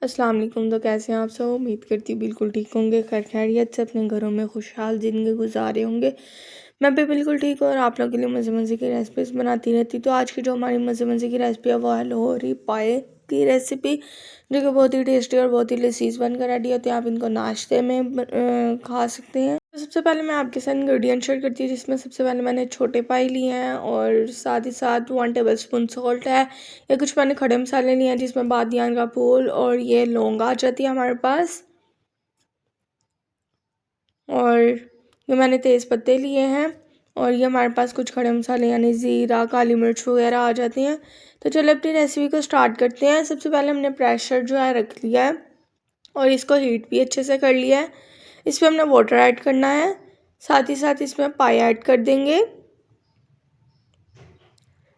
अस्सलाम वालेकुम। तो कैसे हैं आप सब? उम्मीद करती हूँ बिल्कुल ठीक होंगे, खैर खैरियत से अपने घरों में खुशहाल ज़िंदगी गुजारे होंगे। मैं भी बिल्कुल ठीक हूँ और आप लोगों के लिए मज़े मज़े की रेसिपीज़ बनाती रहती। तो आज की जो हमारी मज़े मज़े की रेसिपी है वो है लोहरी पाए की रेसिपी, जो कि बहुत ही टेस्टी और बहुत ही लजीज बनकर रेडी होती है। आप इनको नाश्ते में खा सकते हैं। तो सबसे पहले मैं आपके साथ इंग्रेडिएंट शेयर करती हूँ, जिसमें सबसे पहले मैंने छोटे पाई लिए हैं और साथ ही साथ 1 टेबलस्पून सॉल्ट है। ये कुछ मैंने खड़े मसाले लिए हैं, जिसमें बादियान का फूल और ये लौंग आ जाती है हमारे पास, और ये मैंने तेज़ पत्ते लिए हैं, और ये हमारे पास कुछ खड़े मसाले यानी ज़ीरा, काली मिर्च वगैरह आ जाती हैं। तो चलो अपनी रेसिपी को स्टार्ट करते हैं। सबसे पहले हमने प्रेशर जो है रख लिया है और इसको हीट भी अच्छे से कर लिया है। इसमें हमने वाटर ऐड करना है, साथ ही साथ इसमें पाई ऐड कर देंगे।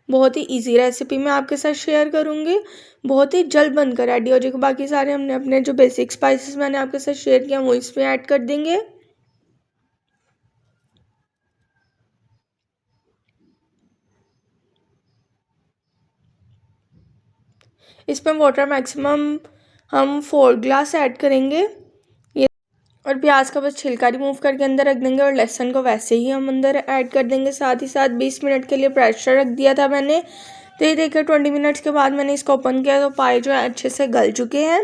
बहुत ही इजी रेसिपी मैं आपके साथ शेयर करूँगी, बहुत ही जल्द बनकर रेडी हो जाएगी। बाकी सारे हमने अपने जो बेसिक स्पाइसेस मैंने आपके साथ शेयर किया वो इसमें ऐड कर देंगे। इसमें वाटर मैक्सिमम हम 4 ग्लास ऐड करेंगे। ये और प्याज का बस छिलका रिमूव करके अंदर रख देंगे और लहसुन को वैसे ही हम अंदर ऐड कर देंगे। साथ ही साथ 20 मिनट के लिए प्रेशर रख दिया था मैंने। तो ये देखिए 20 मिनट्स के बाद मैंने इसको ओपन किया तो पाए जो है अच्छे से गल चुके हैं।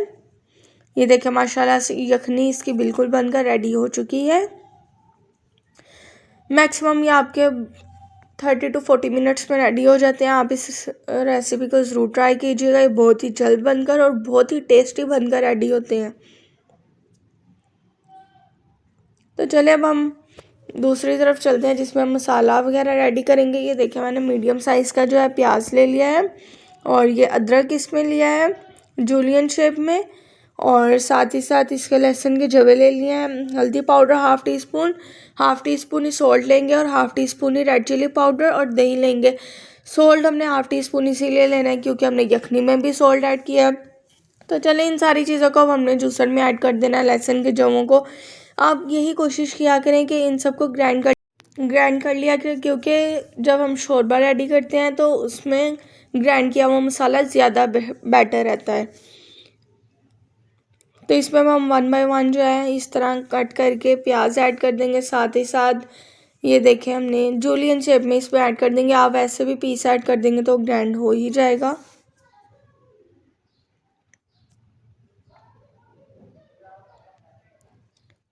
ये देखिए माशाल्लाह से यखनी इसकी बिल्कुल बनकर रेडी हो चुकी है। मैक्सिमम ये आपके 30 to 40 मिनट्स में रेडी हो जाते हैं। आप इस रेसिपी को ज़रूर ट्राई कीजिएगा, ये बहुत ही जल्द बनकर और बहुत ही टेस्टी बनकर रेडी होते हैं। तो चलिए अब हम दूसरी तरफ चलते हैं, जिसमें हम मसाला वगैरह रेडी करेंगे। ये देखिए मैंने मीडियम साइज़ का जो है प्याज ले लिया है और ये अदरक इसमें लिया है जूलियन शेप में, और साथ ही साथ इसके लहसुन के जवे ले लिए हैं। हल्दी पाउडर हाफ़ टी स्पून ही सॉल्ट लेंगे और हाफ़ टी स्पून ही रेड चिली पाउडर और दही लेंगे। सॉल्ट हमने हाफ़ टी स्पून इसीलिए लेना है क्योंकि हमने यखनी में भी सॉल्ट ऐड किया है। तो चलें इन सारी चीज़ों को अब हमने जूसर में ऐड कर देना है, लहसुन के जवों को। आप यही कोशिश किया करें कि इन सबको ग्राइंड कर लिया करें, क्योंकि जब हम शोरबा रेडी करते हैं तो उसमें ग्राइंड किया हुआ मसाला ज़्यादा बेटर रहता है। तो इसमें हम 1 बाय 1 जो है इस तरह कट करके प्याज ऐड कर देंगे। साथ ही साथ ये देखें हमने जूलियन शेप में इसमें ऐड कर देंगे। आप वैसे भी पीस ऐड कर देंगे तो ग्राइंड हो ही जाएगा।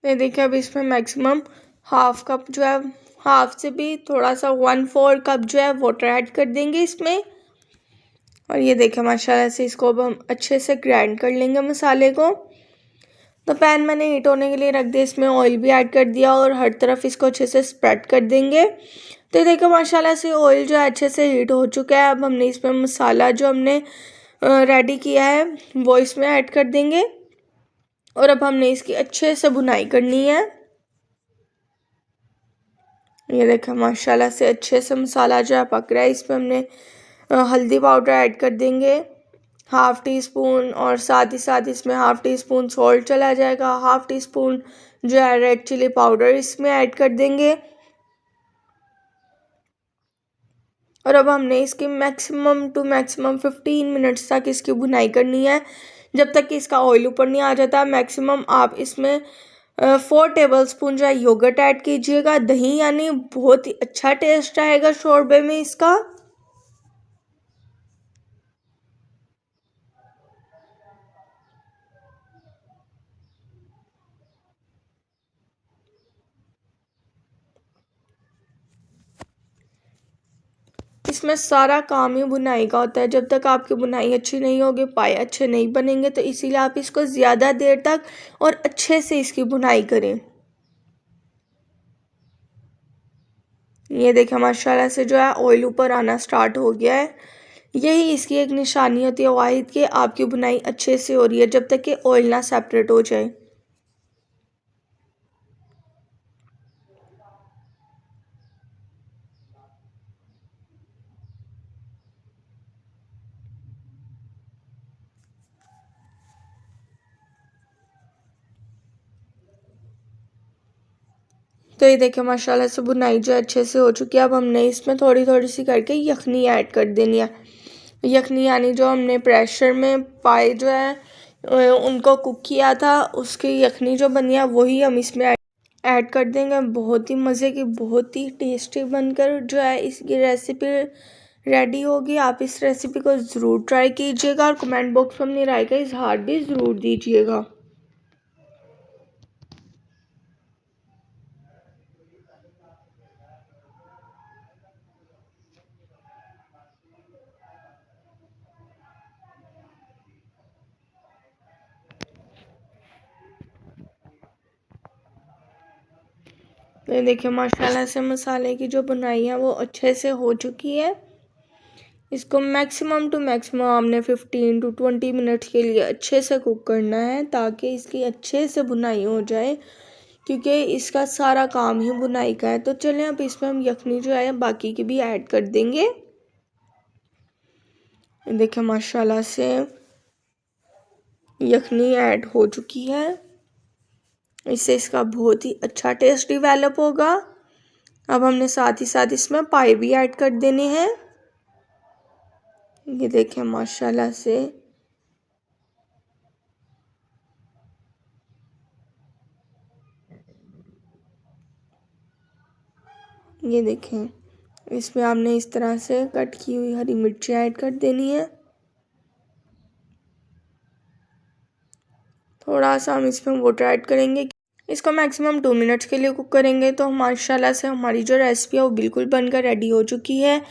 तो देखिए अब इसमें मैक्सिमम हाफ कप जो है, हाफ से भी थोड़ा सा 1/4 कप जो है वाटर ऐड कर देंगे इसमें। और ये देखिए माशाल्लाह से इसको अब हम अच्छे से ग्राइंड कर लेंगे मसाले को। तो पैन मैंने हीट होने के लिए रख दिया, इसमें ऑयल भी ऐड कर दिया और हर तरफ इसको अच्छे से स्प्रेड कर देंगे। तो ये देखो माशाल्लाह से ऑयल जो है अच्छे से हीट हो चुका है। अब हमने इसमें मसाला जो हमने रेडी किया है वो इसमें ऐड कर देंगे और अब हमने इसकी अच्छे से भुनाई करनी है। ये देखिए माशाल्लाह से अच्छे से मसाला जो है पक रहा है। इसमें हमने हल्दी पाउडर ऐड कर देंगे हाफ़ टी स्पून, और साथ ही साथ इसमें हाफ़ टी स्पून सॉल्ट चला जाएगा। हाफ़ टी स्पून जो है रेड चिली पाउडर इसमें ऐड कर देंगे। और अब हमने इसकी मैक्सिमम 15 मिनट्स तक इसकी भुनाई करनी है, जब तक कि इसका ऑयल ऊपर नहीं आ जाता। मैक्सिमम आप इसमें 4 टेबलस्पून जो है योगर्ट ऐड कीजिएगा, दही, यानी बहुत ही अच्छा टेस्ट आएगा शोरबे में इसका। इसमें सारा काम ही बुनाई का होता है। जब तक आपकी बुनाई अच्छी नहीं होगी पाए अच्छे नहीं बनेंगे। तो इसीलिए आप इसको ज़्यादा देर तक और अच्छे से इसकी बुनाई करें। ये देखें माशाल्लाह से जो है ऑयल ऊपर आना स्टार्ट हो गया है। यही इसकी एक निशानी होती है वाहिद कि आपकी बुनाई अच्छे से हो रही है, जब तक कि ऑयल ना सेपरेट हो जाए। तो ये देखिए माशाल्लाह से बुनाई जो अच्छे से हो चुकी है। अब हमने इसमें थोड़ी थोड़ी सी करके यखनी ऐड कर देनी है। यखनी यानी जो हमने प्रेशर में पाए जो है उनको कुक किया था, उसकी यखनी जो बनी है वही हम इसमें ऐड कर देंगे। बहुत ही मज़े की, बहुत ही टेस्टी बनकर जो है इसकी रेसिपी रेडी होगी। आप इस रेसिपी को ज़रूर ट्राई कीजिएगा और कमेंट बॉक्स में अपनी राय का इजहार भी ज़रूर दीजिएगा। तो देखिए माशाल्लाह से मसाले की जो बुनाई है वो अच्छे से हो चुकी है। इसको मैक्सिमम टू मैक्सिमम आपने 15 to 20 मिनट्स के लिए अच्छे से कुक करना है ताकि इसकी अच्छे से बुनाई हो जाए, क्योंकि इसका सारा काम ही बुनाई का है। तो चलें अब इसमें हम यखनी जो है बाकी की भी ऐड कर देंगे। देखिए माशाल्लाह से यखनी ऐड हो चुकी है, इससे इसका बहुत ही अच्छा टेस्ट डिवेलप होगा। अब हमने साथ ही साथ इसमें पाए भी ऐड कर देने हैं। ये देखें माशाल्लाह से ये देखें, इसमें आपने इस तरह से कट की हुई हरी मिर्ची ऐड कर देनी है। थोड़ा सा हम इसमें वाटर ऐड करेंगे। इसको मैक्सिमम 2 मिनट्स के लिए कुक करेंगे। तो माशाल्लाह से हमारी जो रेसिपी है वो बिल्कुल बनकर रेडी हो चुकी है।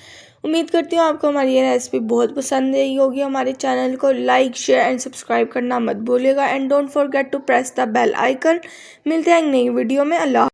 उम्मीद करती हूँ आपको हमारी ये रेसिपी बहुत पसंद आई होगी। हमारे चैनल को लाइक, शेयर एंड सब्सक्राइब करना मत भूलिएगा and don't forget to press the bell icon. मिलते हैं एक नई वीडियो में। अल्लाह।